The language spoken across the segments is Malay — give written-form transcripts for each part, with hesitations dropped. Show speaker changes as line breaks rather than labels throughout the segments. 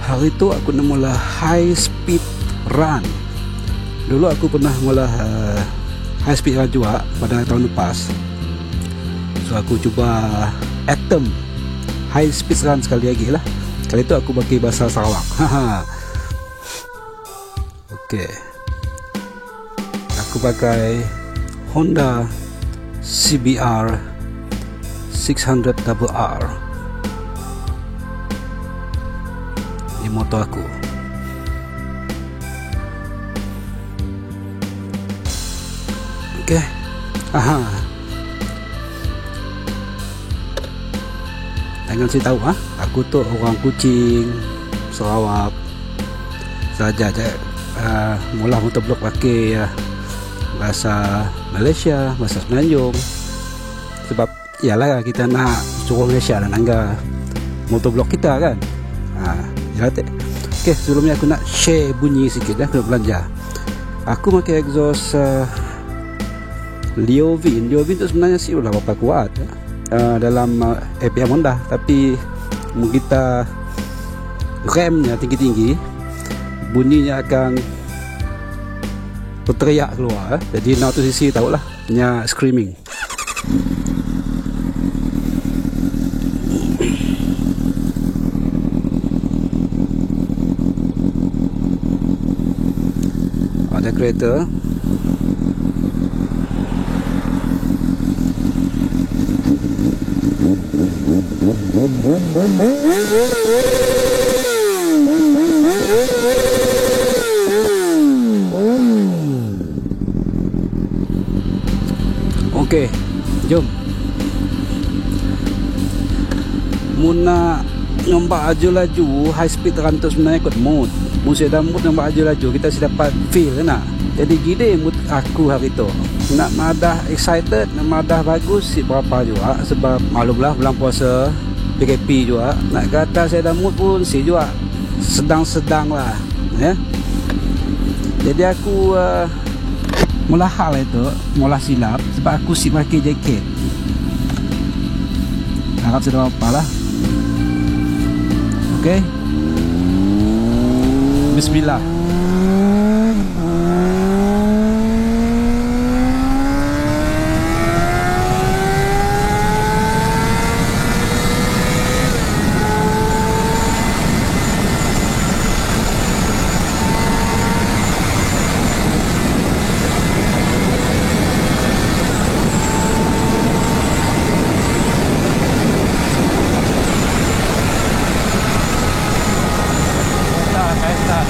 Hari tu aku nak mula high speed run. Dulu aku pernah mula high speed run juga pada tahun lepas. So aku cuba Atom high speed run sekali lagi lah. Kali tu aku pakai bahasa Sarawak. Okey, aku pakai Honda CBR 600RR. Ini motor aku. Okey. Jangan saya tahu aku tu orang Kuching, Sarawak. Saja je mula motoblog pakai bahasa Malaysia, bahasa Semenanjung. Sebab ialah kita nak suruh Malaysia dan angga motoblog kita kan. Okey, sebelumnya aku nak share bunyi sikit aku nak belanja. Aku pakai exhaust Liovin. Liovin tu sebenarnya sih udah berapa kuat dalam APM Honda, tapi kita remnya tinggi-tinggi, bunyinya akan berteriak keluar. Jadi nak tu sisi tahulah punya screaming. Ada kereta. Okey, jom. Muna nombak laju high speed run tu sebenarnya ikut mood. Musim dah mood nombak laju kita si dapat feel kan. Jadi gini mood aku hari tu. Nak madah excited, nak madah bagus si berapa juga, sebab maklumlah bulan puasa PKP juga. Nak kata saya dah mood pun si juga sedang-sedang lah ya. Jadi aku mula hal itu, mula silap sebab aku si pakai jaket. Harap sudah apa lah. Okey, bismillah. Start.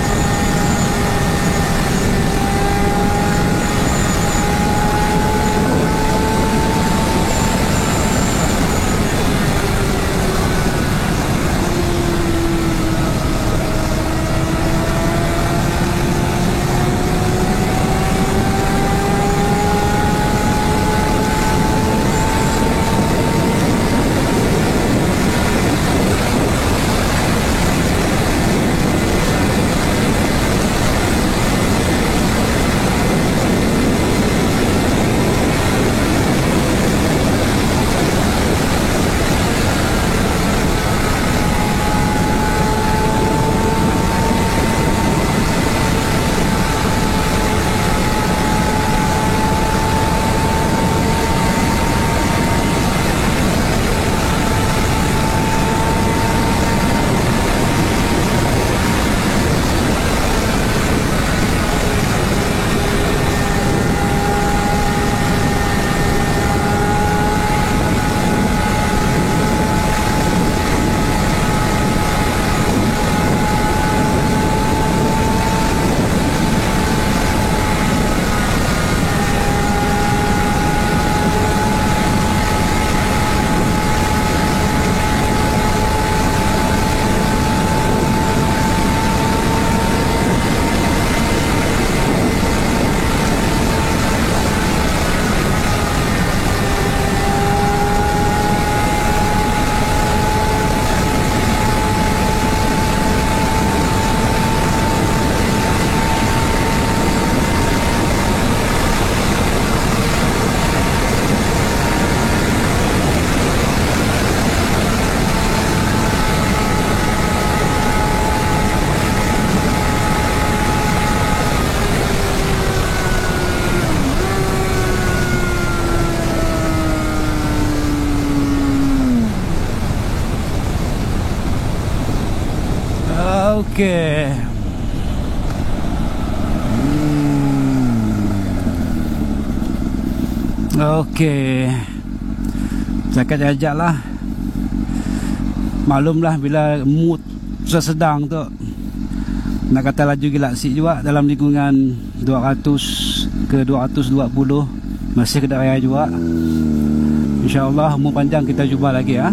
Okey. Okey. Cakap jajak lah. Maklumlah bila mood sedang tu, nak kata laju galaksi juga dalam lingkungan 200 ke 220, masih kedai raya juga. InsyaAllah umur panjang kita jumpa lagi ya.